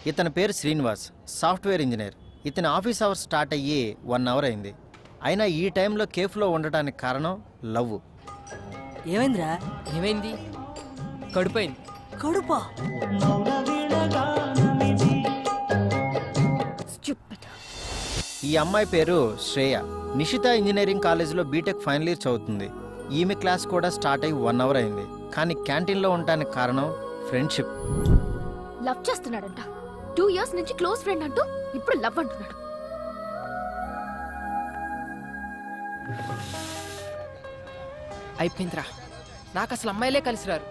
ఇతని పేరు Srinivas, software engineer. ఇతని ఆఫీస్ అవర్స్ స్టార్ట్ అయ్యి 1 అవర్ అయింది. అయినా ఈ టైంలో కేఫ్లో ఉండటానికి కారణం లవ్. ఏమైందిరా? ఏమైంది? కడుపైంది. కడుపా? ఈ అమ్మాయి పేరు శ్రేయ. నిషిత ఇంజనీరింగ్ కాలేజీలో బీటెక్ ఫైనల్ ఇయర్ చదువుతుంది. ఈమె క్లాస్ కూడా స్టార్ట్ అయ్యి 1 అవర్ అయింది. కానీ క్యాంటీన్లో ఉండటానికి కారణం ఫ్రెండ్షిప్. లవ్ చేస్తున్నాడంట. 2 ఇయర్స్ నుంచి క్లోజ్ ఫ్రెండ్ అంటూ ఇప్పుడు లవ్ అంటున్నాడు. అయిపోయిందిరా, నాకు అసలు అమ్మాయిలే కలిసిరారు.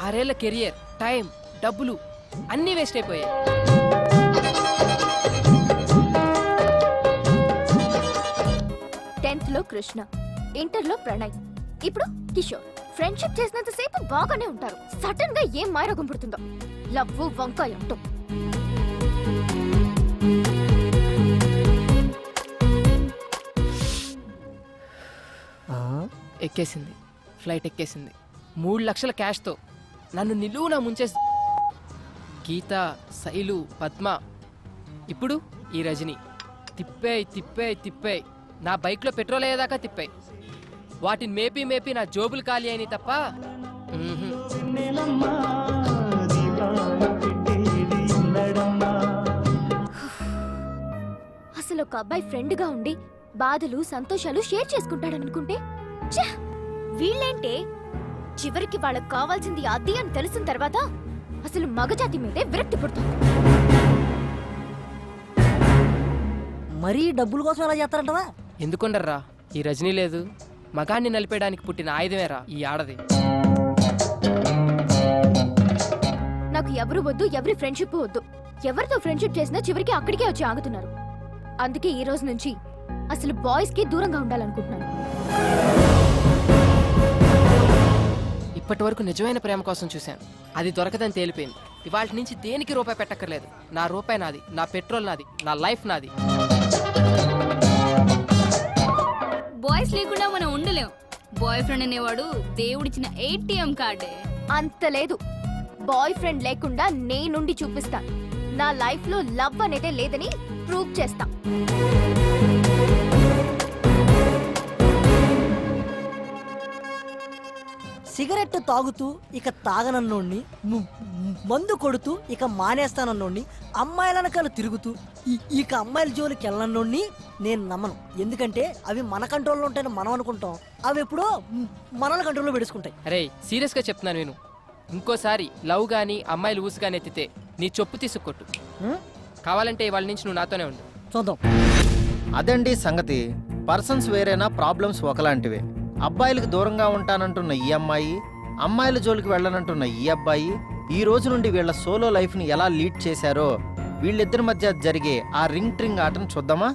6 ఏళ్ల కెరియర్, టైం, డబ్బులు అన్నీ వేస్ట్ అయిపోయాయి. లో కృష్ణ, ఇంటర్లో ప్రణయ్, ఇప్పుడు కిషోర్. ఫ్రెండ్షిప్ చేసినంత సేపు బాగానే ఉంటారు. సడన్ గా ఏం మాయరోగం పుడుతుందో. లవ్ వంకాయ అంటూ. ఎక్కేసింది, ఫ్లైట్ ఎక్కేసింది. 3 లక్షల క్యాష్తో నన్ను నిలువునా ముంచేసి. గీత, శైలు, పద్మ, ఇప్పుడు ఈ రజని. తిప్పాయి. నా బైక్లో పెట్రోల్ అయ్యేదాకా తిప్పాయి. వాటిని మేపి నా జోబులు ఖాళీ అయినాయి తప్ప. అసలు ఒక అబ్బాయి ఫ్రెండ్ గా ఉండి బాధలు సంతోషాలు షేర్ చేసుకుంటాడనుకుంటే వీళ్ళేంటే చివరికి వాళ్ళకు కావాల్సింది అది అని తెలిసిన తర్వాత అసలు మగజాతి మీదే విరక్తి పుడుతుంది. మరీ డబ్బుల కోసం ఎలా చేస్తారంటవా? ఎందుకుండర్రా, ఈ రజనీ లేదు, మగాన్ని నలిపేయడానికి పుట్టిన ఆయుధమేరా ఈ ఆడది. నాకు ఎవరు వద్దు, ఎవరి ఫ్రెండ్షిప్ వద్దు. ఎవరితో ఫ్రెండ్షిప్ చేసినా చివరికి అక్కడికే వచ్చి ఆగుతున్నారు. అందుకే ఈ రోజు నుంచి అసలు బాయ్స్ కి దూరంగా ఉండాలనుకుంటున్నాను. ఇప్పటి వరకు నిజమైన ప్రేమ కోసం చూశాను, అది దొరకదని తేలిపోయింది. ఇవాళ నుంచి దేనికి రూపాయి పెట్టక్కర్లేదు. నా రూపాయి నాది, నా పెట్రోల్ నాది, నా లైఫ్ నాది. బాయ్స్ లేకుండా మనం ఉండలేం. బాయ్ ఫ్రెండ్ అనేవాడు దేవుడిచ్చిన ATM కార్డే. అంత లేదు. బాయ్ ఫ్రెండ్ లేకుండా నేనుండి చూపిస్తా. నా లైఫ్ లో లవ్ అనేదే లేదని ప్రూవ్ చేస్తా. సిగరెట్ తాగుతూ ఇక తాగనన్నోడిని, మందు కొడుతూ ఇక మానేస్తానన్నోడిని, అమ్మాయిలనకాల తిరుగుతూ ఇక అమ్మాయిల జోలికి వెళ్ళనన్నోడిని నేను నమ్మను. ఎందుకంటే అవి మన కంట్రోల్లో ఉంటాయని మనం అనుకుంటాం, అవి ఎప్పుడో మనల కంట్రోల్లో పెడుచుకుంటాయి. అరే సీరియస్గా చెప్తున్నాను నేను. ఇంకోసారి లవ్ గాని అమ్మాయిలు ఊసుగాని ఎత్తితే నీ చొప్పు తీసుకొట్టు. కావాలంటే ఇవాళ నుంచి నువ్వు నాతోనే ఉండు. చూద్దాం. అదండి సంగతి. పర్సన్స్ వేరేనా, ప్రాబ్లమ్స్ ఒకలాంటివే. అబ్బాయిలకు దూరంగా ఉంటానంటున్న ఈ అమ్మాయి, అమ్మాయిల జోలికి వెళ్ళనంటున్న ఈ అబ్బాయి ఈ రోజు నుండి వీళ్ళ సోలో లైఫ్ని ఎలా లీడ్ చేశారో వీళ్ళిద్దరి మధ్య జరిగే ఆ రింగ్ ట్రింగ్ ఆటను చూద్దామా?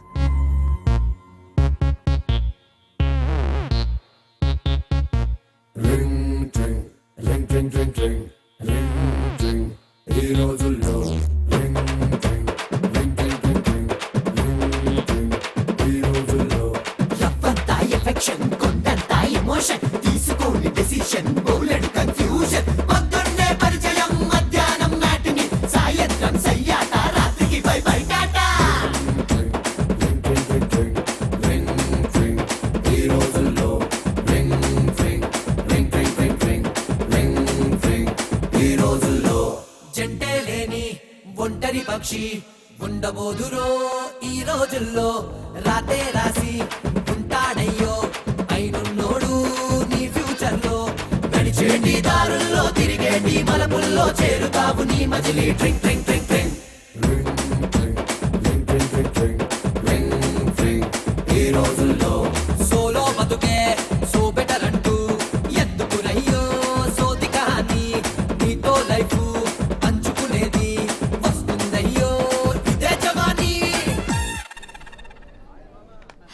ఒంటరి పక్షి ఉండబోదురో ఈ రోజుల్లో, రాతే రాసి ఉంటాడయ్యో అయినున్నోడు నీ ఫ్యూచర్ లో. నడిచేటి దారుల్లో తిరిగేటి మలపుల్లో చేరుతావు నీ మజిలీ. ట్రింగ్ ట్రింగ్ ట్రింగ్ ట్రింగ్ ఈ రోజుల్లో సోలో బతుకే సో బెటర్ అంటూ ఎత్తుకురయ్యో సోది కహాని. నీతో లైఫ్ పంచుకునేది వస్తుందయ్యో ఇదే జవానీ.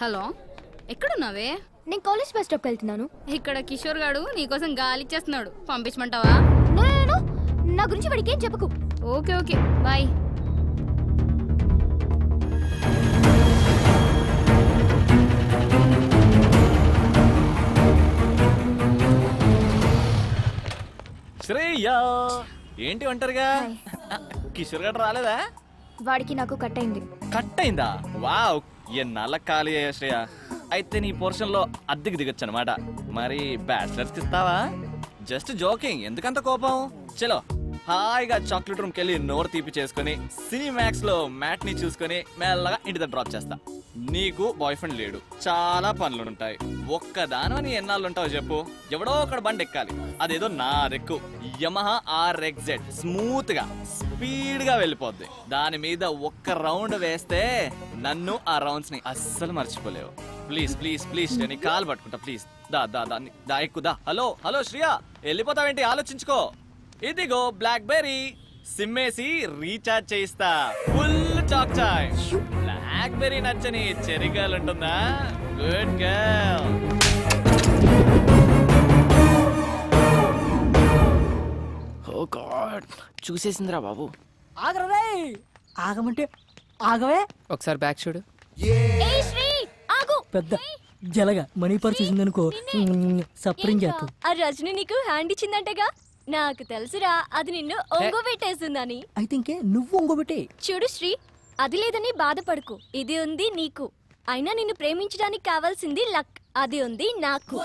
హలో, ఎక్కడున్నావే? నేను కాలేజ్ బస్ స్టాప్ వెళ్తున్నాను. ఇక్కడ కిషోర్ గాడు నీకోసం గాలిచ్చేస్తున్నాడు, పంపించమంటావా? నా గురించి వాడికి ఏం చెప్పకు. Okay bye. శ్రేయ ఏంటి ఒంటరిగా? కిషోర్ గారు రాలేదా? వాడికి నాకు కట్ అయింది. కట్ అయిందా? వావ్, ఎన్నాళ్ళ ఖాళీ అయ్యా శ్రేయ. అయితే నీ పోర్షన్ లో అద్దెకి దిగొచ్చు అనమాట. మరి బ్యాచిలర్స్ కి ఇస్తావా? జస్ట్ జోకింగ్, ఎందుకంత కోపం? చలో హాయిగా చాక్లెట్ రూమ్ కెళ్ళి నోరు తీపి చేసుకుని సినిమాక్స్ లో మ్యాట్ ని చూసుకుని మెల్లగా ఇంటి దగ్గర డ్రాప్ చేస్తా. నీకు బాయ్ ఫ్రెండ్ లేడు, చాలా పనులు ఉంటాయి. ఒక్కదాని ఎన్నాళ్ళు ఉంటావు చెప్పు? ఎవడో ఒకడు బండి ఎక్కాలి, అదేదో నా రెక్కు యమహా RXZ. స్మూత్ గా స్పీడ్ గా వెళ్ళిపోద్ది. దాని మీద ఒక్క రౌండ్ వేస్తే నన్ను ఆ రౌండ్స్ ని అస్సలు మర్చిపోలేవు. ప్లీజ్ ప్లీజ్ ప్లీజ్ నీ కాలు పట్టుకుంటా ప్లీజ్. దా దా దా దా ఎక్కుదా. హలో హలో శ్రియా, వెళ్ళిపోతావేంటి? ఆలోచించుకో. ఇదిగో బ్లాక్ బెర్రీ, సిమ్మేసి రీఛార్జ్ చేయిస్తా. ఫుల్ టాక్ చాయ్. బ్లాక్ బెర్రీ నచ్చని చెర్రీ గర్ల్ ఉంటుందా? Good girl. ఓ గాడ్, చూసేసిందిరా బాబు. ఆగరే, ఆగమంటే ఆగవే. ఒకసారి బ్యాక్ చూడు. ఏయ్ శ్రీ, ఆగు. పెద్ద జలగా మనీ పర్ చూసిందనుకో సప్రింగ్ చేస్తాం. ఆ రజని నీకు హ్యాండ్ ఇచ్చిందంటగా? నాకు తెలుసురా, అది నిన్ను ఒంగోబెట్టేస్తుందని. అయితే ఇంకే నువ్వు ఒంగోబెట్టే. చూడు శ్రీ, అది లేదని బాధపడకు, ఇది ఉంది నీకు. అయినా నిన్ను ప్రేమించడానికి కావాల్సింది లక్, అది ఉంది నాకు.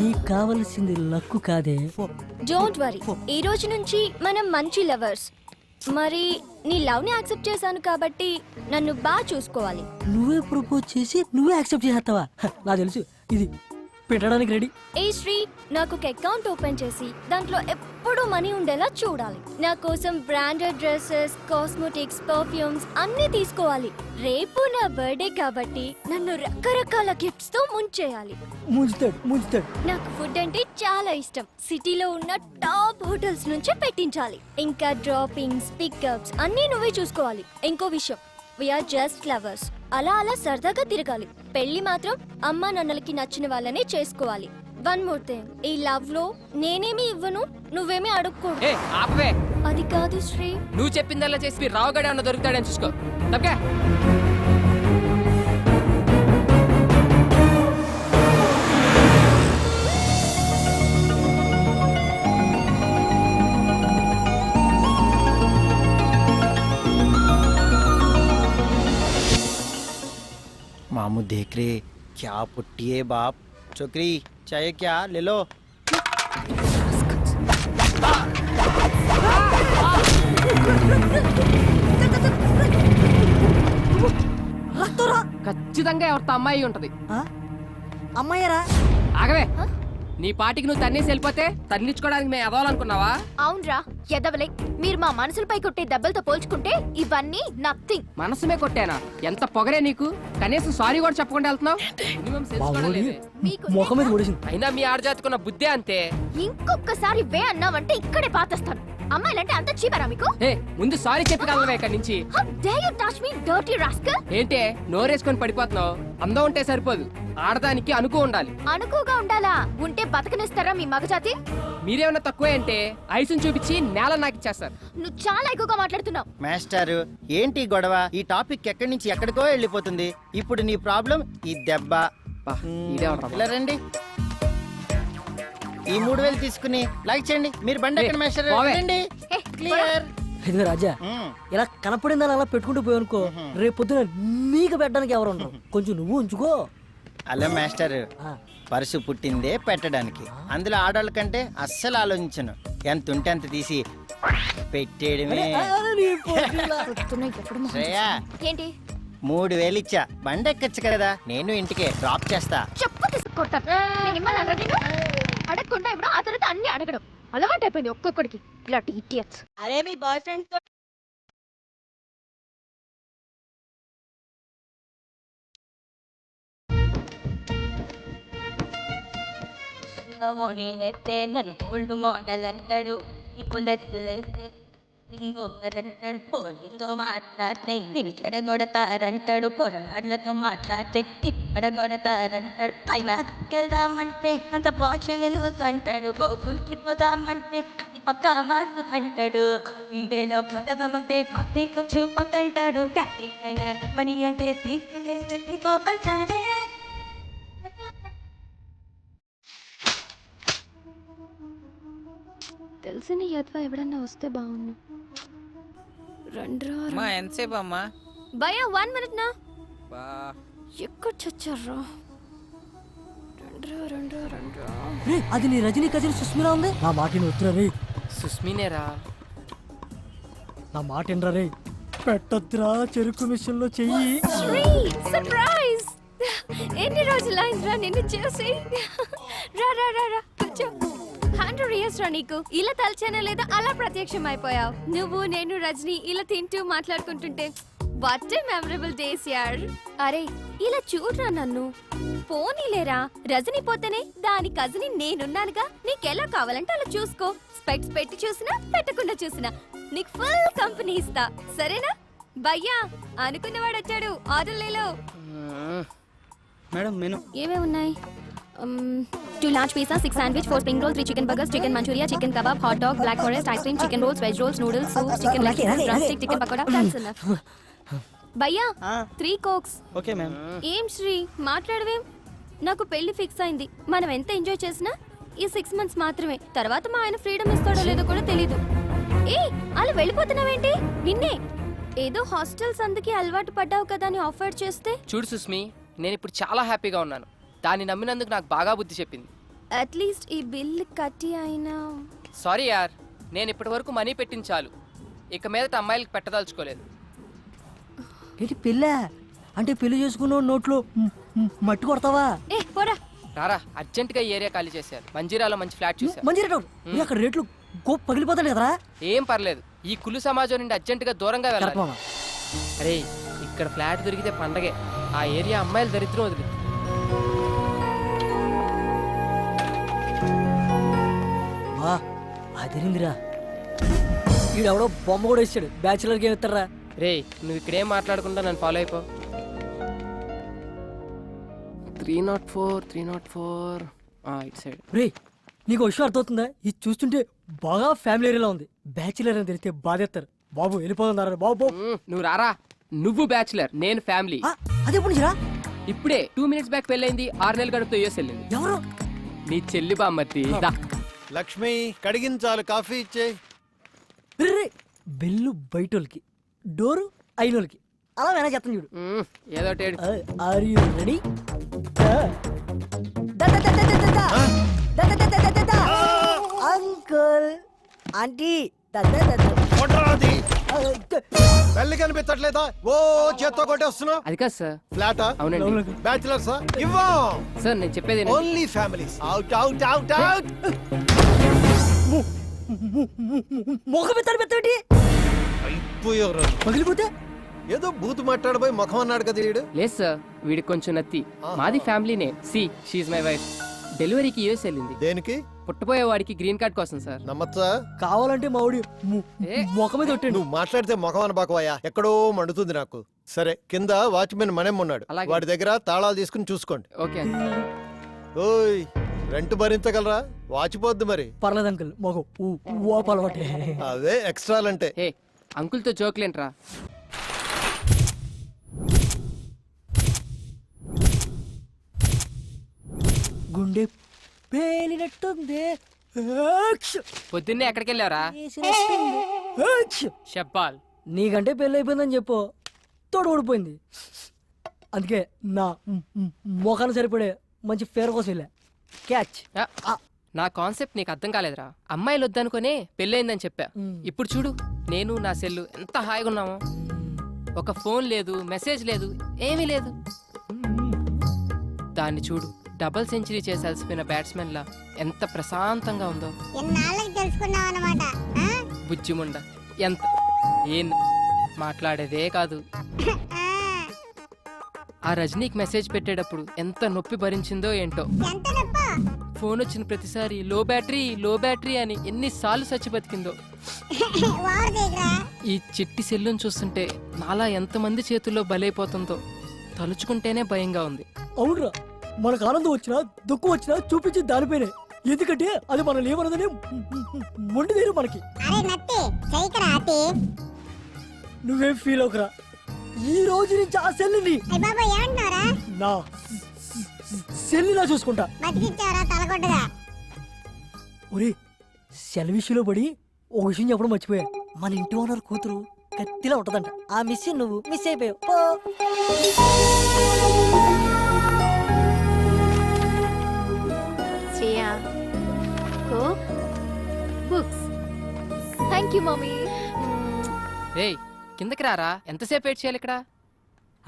నీకు కావలసింది లక్కు కాదే. డోంట్ వరీ, ఈ రోజు నుంచి మనం మంచి లవర్స్. మరి నీ లవ్ ని యాక్సెప్ట్ చేశాను కాబట్టి నన్ను బాగా చూసుకోవాలి. నువ్వే ప్రపోజ్ చేసి నువ్వే యాక్సెప్ట్ చేస్తావా? నాకు తెలుసు, ఇది పెట్టడానికి రెడీ. ఏ శ్రీ, నాకు ఒక అకౌంట్ ఓపెన్ చేసి దాంట్లో ఎప్పుడూ మనీ ఉండేలా చూడాలి. నా కోసం బ్రాండెడ్ డ్రెస్సెస్, కాస్మెటిక్స్, పర్ఫ్యూమ్స్ అన్ని తీసుకోవాలి. రేపు నా బర్త్డే కాబట్టి నన్ను రకరకాల గిఫ్ట్స్ తో ముంచేయాలి. ముంచుతాడు ముంచుతాడు. నాకు ఫుడ్ అంటే చాలా ఇష్టం. సిటీలో ఉన్న టాప్ హోటల్స్ నుంచే పెట్టించాలి. ఇంకా డ్రాపింగ్స్, పికప్స్ అన్నీ నువ్వే చూసుకోవాలి. ఇంకో విషయం, వీఆర్ జస్ట్ లవర్స్. అలా అలా సరదాగా తిరగాలి. పెళ్లి మాత్రం అమ్మా నాన్నలకి నచ్చిన వాళ్ళనే చేసుకోవాలి. వన్ మోర్ థింగ్, ఈ లవ్ లో నేనేమి ఇవ్వను, నువ్వేమీ అడుక్కోడు. ఏ ఆపవే, అది కాదు శ్రీ. నువ్వు చెప్పిందల్లా చేసి రావుగడే అన్న దొరుకుతాడని చూసుకో. తప్పకే. मामू देख रहे, क्या पुट्टी है बाप. छोकरी चाहिए क्या? ले लो. రక్తరా ఖచ్చితంగా ఎవరితో అమ్మాయి ఉంటది. అమ్మాయరా? ఆగవే, నీ పాటికి నువ్వు తన్నేసి వెళ్ళిపోతే తన్నించుకోవడానికి మేము ఎదవాలనుకున్నావా? అవునరా, ఎదవలే. మీరు మా మనసులపై కొట్టే దెబ్బలతో పోల్చుకుంటే ఇవన్నీ నథింగ్. మనసుమే కొట్టానా? ఎంత పొగరే నీకు? కనీసం సారీ కూడా చెప్పకుండా వెళ్తున్నావు. మినిమం సెన్స్ కూడా లేదే. ముఖం మీద కొడేసింది. అయినా మీ ఆడజాతుకున్న బుద్ధే అంతే. ఇంకొకసారి వే అన్నావంటే ఇక్కడే పాతేస్తాను. అమ్మాయిలంటే అంత చీపరా మీకు? ఏ ముందు సారీ చెప్పగలవే ఇక్కడి నుంచి. How dare you touch me, dirty rascal? ఏంటే నోరేసుకొని పడిపోతున్నావు? అందం ఉంటే సరిపోదు, ఆడదానికి అనుకో ఉండాలి. అనుకుగా ఉండాలా? ఉంటే బతకనిస్తారా మీ మగజాతి? మీరేమన్నా తక్కువే అంటే ఐసుని చూపించి నేల నాకు ఇచ్చేస్తారు. నువ్వు చాలా ఎక్కువగా మాట్లాడుతున్నావు. మాస్టర్ ఏంటి గొడవ? ఈ టాపిక్ ఎక్కడి నుంచి ఎక్కడికో వెళ్ళిపోతుంది. ఇప్పుడు నీ ప్రాబ్లం ఈ దెబ్బ. ఇలా రండి, ఈ 3000 తీసుకుని లైక్ చేయండి. మీరు బండి ఎక్కడ మాస్టర్? రండి. క్లియర్. ఇదిగో రాజా, ఇలా కనపడిందని అలా పెట్టుకుంటూ పోయానుకో, రేపు పొద్దున నీకు పెట్టడానికి ఎవరు ఉండరు. కొంచెం నువ్వు ఉంచుకో. అలా మాస్టర్, పరుసు పుట్టిందే పెట్టడానికి. అందులో ఆడవాళ్ళ కంటే అస్సలు ఆలోచించను. ఎంత ఉంటే అంత తీసి పెట్టేయడమే. శ్రేయా, ఏంటి? 3000 ఇచ్చా, బండి ఎక్కచ్చు కదా, నేను ఇంటికే డ్రాప్ చేస్తా. చెప్పు తీసుకొట్టాను. అడగకుండా ఇప్పుడు ఆ తర్వాత అన్ని అడగడం అలవాటు అయిపోయింది ఒక్కొక్కడికి. ఇలాంటి ఇడియట్స్. అరే మీ బాయ్ ఫ్రెండ్ తో నన్ను ఓల్డ్ మోడల్ అంటాడు. ఇప్పుడు పోలీతో మాట్లాడితే ఇక్కడ కొడతారంటాడు. పొరగాళ్ళతో మాట్లాడితే ఇక్కడ కొడతారంటాడు. వెళ్దామంటే అంత పోషలు అంటాడు. గోకులకి పోదామంటే పక్క మాసు అంటాడు. ఇంటిలో పదమంటే చూపంటాడు. మనీ అంటే తీసుకెళ్ళి తెలిసిన యద్వా ఎవడన్నా వస్తే బాగుండు. రండ్రా అమ్మా ఎంతసేపు అమ్మా? భయ్యా 1 మినిట్ నా బా ఎక్కడ చచ్చారా రండ్రా రే అది నీ రజనీ కజిన్ సుస్మిరా ఉంది. నా మాట వద్దురా రే, సుస్మినేరా. నా మాట ఏంట్రా రే. పెట్టొద్దురా చెరుకు మిషన్ లో చెయ్యి. సర్ప్రైజ్ ఎన్ని రోజులైందిరా నిన్ను చూసి రా రా రా రా కూర్చో 100 years రా నీకు ఇలా తలచానే లేదా అలా ప్రత్యక్షం అయిపోయావు నువ్వు నేను రజని ఇలా తింటూ మాట్లాడుకుంటుంటే వాట్ ఏ మెమరబుల్ డేస్ యార్ అరే ఇలా చూడరా నన్ను పోనీలేరా రజని పోతేనే దాని కజిని నేనున్నానుగా నీకెలా కావాలంటే అలా చూసుకో స్పెక్ట్స్ పెట్టి చూసినా పెట్టకుండా చూసినా నీకు ఫుల్ కంపెనీ ఇస్తా సరేనా భయ్యా అనుకున్నవాడు వచ్చాడు ఆర్డర్ లేలో మేడం మెను ఏమేమి ఉన్నాయి 2 large pizza 6 sandwich 4 spring roll 3 chicken burgers chicken manchuria chicken kebab hot dog black forest ice cream chicken rolls veg rolls noodles soup chicken leg drumstick chicken pakoda that's enough భయ్యా 3 cokes okay ma'am. ఏం శ్రీ మాట్లాడవేం నాకు పెళ్లి fix అయింది మనం ఎంత enjoy చేసినా ఈ 6 months మాత్రమే తర్వాత మా ఆయన ఫ్రీడమ్ ఇస్తాడో లేదో కూడా తెలీదు ఏ అలా వెళ్ళిపోతున్నావేంటి నిన్నే ఏదో హాస్టల్స్ అందుకే అలవాటు పడ్డావు కదా అని ఆఫర్ చేస్తే చూడు సుస్మి, నేను ఇప్పుడు చాలా హ్యాపీగా ఉన్నాను. దాన్ని నమ్మినందుకు నాకు బాగా బుద్ధి చెప్పింది. అట్లీస్ట్ ఈ బిల్ కట్టి అయినా సారీ యార్, నేను ఇప్పటి వరకు మనీ పెట్టించాలు. ఇక మీదట అమ్మాయిలకి పెట్టదలుచుకోలేదు. ఏంటి పెళ్ళా అంటే పెళ్లి చేసుకున్న నోట్లో మట్టి కొడతావా? ఏ పోరా రారా, అర్జెంటుగా ఈ ఏరియా ఖాళీ చేశారు. మంజీరాలో మంచి ఫ్లాట్ చూశారు. మంచి రేటు అక్కడ రేట్లు గోప్ పగిలిపోతాడు కదరా. ఏం పర్లేదు, ఈ కులు సమాజం నుండి అర్జెంటుగా దూరంగా వెళ్ళాలి. కరెక్ట్ మామ. అరే ఇక్కడ ఫ్లాట్ దొరికితే పండగే. ఆ ఏరియా అమ్మాయిల దరిద్రం వదిలి. వా అదిరిందిరా. ఈడెవడో బొమ్మ కూడా ఇచ్చాడు. బ్యాచులర్కి ఏమి ఇస్తారా? రే నువ్వు ఇక్కడేం మాట్లాడకుండా నన్ను ఫాలో అయిపో. 304 ఇటు సైడ్. రే నీకు విషయం అర్థమవుతుందా? ఇది చూస్తుంటే బాగా ఫ్యామిలీ ఏరియాలో ఉంది. బ్యాచులర్ అని తెలిస్తే బాధేస్తారు. బాబు వెళ్ళిపోతున్నారా బాబు? నువ్వు రారా. నువ్వు బ్యాచులర్, నేను ఫ్యామిలీ. అదే పుణ్యరా. ఇప్పుడే 2 minutes బ్యాక్ పెళ్ళైంది. 6 నెలలు గడుపుతూ యూఎస్ వెళ్ళింది. ఎవరు? నీ చెల్లి బామ్మర్తి. దా. లక్ష్మి కడిగించాలి, కాఫీ ఇచ్చే. రే బెల్లు బయటోళ్ళకి, డోరు అయినోళ్ళకి. అలా మేనేజ్ చేస్తాను చూడు. ఏదో టేడు. Are you ready? Uncle aunty పెళ్లి కనిపించట్లేదా? ఓ చేత్తో కొట్టేస్తున్నావు. అది కాదు సార్. ఫ్లాటా? అవునండి బ్యాచులర్స్ ఇవ్వం. సార్, నేను చెప్పేది only families. Out out out out. మొఖం పెత్తాడు పెద్దటి అయిపోయారు. పగిలిపోతే ఏదో బూతు మాట్లాడబోయి ముఖం అన్నాడు కదా వీడు. లేదు సార్, వీడికి కొంచెం నత్తి. మాది ఫ్యామిలీనే. She my wife. డెలివరీకి యూఎస్ వెళ్ళింది. దేనికి? పుట్టబోయే వాడికి గ్రీన్ కార్డ్ కోసం సార్. నమ్మచ్చా? కావాలంటే మా ఊడి ముఖం మీద కొట్టాడు. నువ్వు మాట్లాడితే ముఖం అనబాకవయ్యా, ఎక్కడో మండుతుంది నాకు. సరే, కింద వాచ్మెన్ మనేం ఉన్నాడు, అలాగే. వాడి దగ్గర తాళాలు తీసుకుని చూసుకోండి. ఓకే. ఓయ్ రెంట్ భరించగలరా? వాచిపోద్ది మరి. పర్లేదు అంకుల్, మొగం ఓపు అలవాటే. అవే ఎక్స్ట్రాలంటే. హే అంకుల్తో జోక్లేంట్రా. గుండె పేలినట్టుంది. పొద్దున్నే ఎక్కడికి వెళ్ళావరా? షబ్బాల్. నీకంటే పెళ్ళి అయిపోయిందని చెప్పు. తోడు ఊడిపోయింది. అందుకే నా మొఖాన్ని సరిపడే మంచి ఫేర్ కోసం వెళ్ళా. క్యాచ్. నా కాన్సెప్ట్ నీకు అర్థం కాలేదురా. అమ్మాయిలు వద్దనుకునే పెళ్ళయిందని చెప్పా. ఇప్పుడు చూడు, నేను నా సెల్లు ఎంత హాయిగా ఉన్నామో. ఒక ఫోన్ లేదు, మెసేజ్ లేదు, ఏమీ లేదు. దాన్ని చూడు, డబుల్ సెంచరీ చేసి అలసిపోయిన బ్యాట్స్మెన్ లా ఎంత ప్రశాంతంగా ఉందో. బుజ్జిముండ ఎంత ఏం మాట్లాడేదే కాదు. ఆ రజనీకి మెసేజ్ పెట్టేటప్పుడు ఎంత నొప్పి భరించిందో ఏంటో. ఫోన్ వచ్చిన ప్రతిసారి లో బ్యాటరీ అని ఎన్నిసార్లు చచ్చి బతికిందో. ఈ చిట్టి సెల్లును చూస్తుంటే నాలా ఎంతమంది చేతుల్లో బలైపోతుందో తలుచుకుంటేనే భయంగా ఉంది. అవునరా, మనకు ఆనందం వచ్చినా దుఃఖం వచ్చినా చూపించి దానిపైనే. ఎందుకంటే అది మనం ఏమన్నదని మొండిదేరు మనకి. నువ్వేం ఫీల్ అవుకురా. ఈ రోజు నుంచి ఆ సెల్లుని నా సెల్లులా చూసుకుంటా. ఒరే సెల్ విషయంలో పడి ఒక విషయం చెప్పడం మర్చిపోయా. మన ఇంటి ఓనర్ కూతురు కత్తిలా ఉంటదంట. ఆ మిస్ నువ్వు మిస్ అయిపోయావు. పో. Shreya coke books. Thank you mummy. రేయ్ కిందకి రారా, ఎంతసేపు వెయిట్ చేయాలి ఇక్కడ?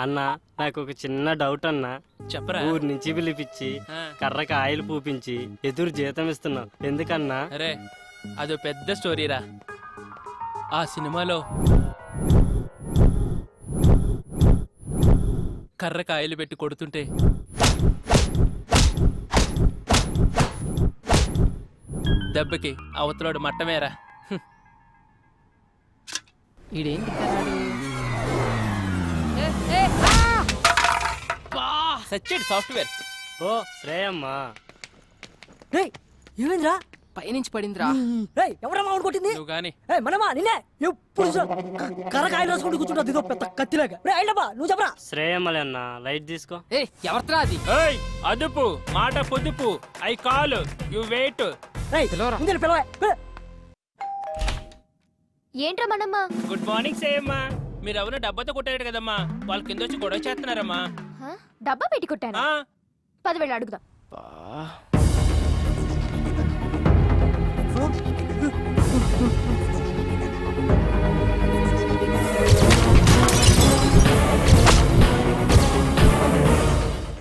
అన్నా నాకు ఒక చిన్న డౌట్ అన్నా. చెప్పరా. ఊరి నుంచి పిలిపించి కర్రకి ఆయిల్ పూపించి ఎదురు జీతం ఇస్తున్నావు ఎందుకన్నా? అరే అదో పెద్ద స్టోరీరా. ఆ సినిమాలో కర్ర కాయలు పెట్టి కొడుతుంటే దెబ్బకి అవతలోడు మట్టమేరా. ఈడేంటి సచ్చేడు సాఫ్ట్వేర్. ఓ శ్రేయమ్మా, రేయ్ ఏమైందిరా? పైనుంచి పడిందిరా. రేయ్ ఎవరమ్మా అవును కొట్టింది? నువ్వు గాని ఏయ్ మనమా నిన్నే ఎప్పుడు కరకాయలు రాసుకుంటూ కూర్చుంటా ఇదో పెద్ద కత్తిలాగా. రే అయ్యబ్బా నువ్వు చెప్పరా. శ్రేయమ్మలే అన్నా, లైట్ తీసుకో. ఏ ఎవరిరా అది? ఏయ్ అదుపు మాట పొదుపు. I call you wait. రేయ్ పిలవరా. ముందు పిలవే. ఏంట్రా మనమ్మ? Good morning సేయమ్మా. మీరు ఎవరు డబ్బాతో కొట్టారు కదమ్మా, వాళ్ళ కింద వచ్చి గొడవ చేస్తున్నారమ్మా. హ? డబ్బా పెట్టి కొట్టానా? ఆ, 10 వేలు అడుగుదాం.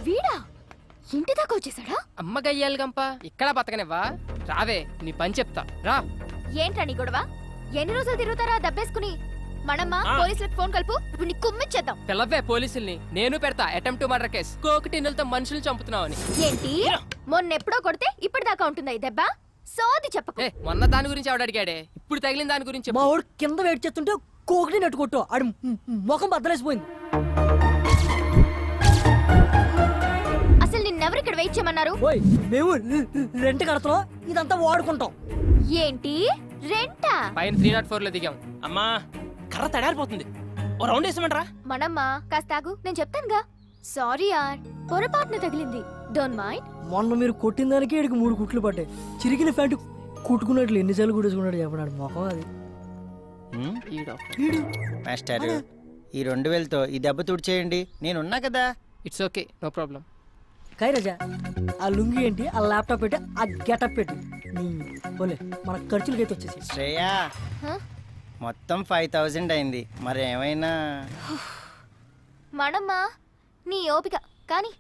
వీడా ఇంటి దాకా వచ్చేసాడా? అమ్మ గయ్యాలి గంప, ఇక్కడ బతకనివ్వా? రావే నీ పని చెప్తా రా. ఏంట్రా నీ గొడవ? ఎన్ని రోజులు తిరుగుతారా దబ్బేసుకుని? మనమ్మ ఆ. పోలీసులకు ఫోన్ కలుపు, ఇప్పుడు నీ కుమ్మిచ్చేద్దాం. పిల్లవే పోలీసుల్ని, నేను పెడతా అటెంప్ట్ టు మర్డర్ కేసు. కోకి టిన్నులతో మనుషులు చంపుతున్నావు అని. ఏంటి మొన్నెప్పుడో కొడితే ఇప్పటిదాకా ఉంటుందా ఈ దెబ్బ? సోది చెప్పకు. ఏ మొన్న దాని గురించి ఆవిడ అడిగాడే, ఇప్పుడు తగిలిన దాని గురించి మా చెప్పు. వాడు కింద వెయిట్ చేస్తుంటే కోకిని నెట్టు కొట్టు. ఆడు ముఖం బద్దలేసిపోయింది. అసలు నిన్నెవరు ఇక్కడ వెయిట్ చేయమన్నారు? ఓయ్ మేము రెంట్ కడతాం, ఇదంతా వాడుకుంటాం. ఏంటి రెంటా? పైన 304 లో దిగాం. అమ్మా కర్ర తడారిపోతుంది, ఓ రౌండ్ వేసామంటరా. మనమ్మ కాస్త ఆగు, నేను చెప్తానుగా. సారీ యార్, పొరపాటున తగిలింది. Don't mind. మొన్న మీరు కొట్టిన దానికి ఈడికి 3 కుట్లు పడ్డాయి. చిరిగిన ప్యాంటు కుట్టుకున్నట్లు ఎన్నిసార్లు కుట్టేసుకున్నాడు చెప్పడాడు మొఖం అది. ఈడు మాస్టర్ ఈ 2000తో ఈ దెబ్బ తుడిచేయండి, నేనున్నా కదా. It's okay, no problem. కైరాజా ఆ లుంగి ఏంటి, ఆ ల్యాప్టాప్ పెట్టి, ఆ గెటప్ పెట్టి పోలే మన ఖర్చులకైతే వచ్చేసి. శ్రేయా మొత్తం 5000 అయింది, మరి ఏమైనా? మనమ్మ నీ ఓపిక కానీ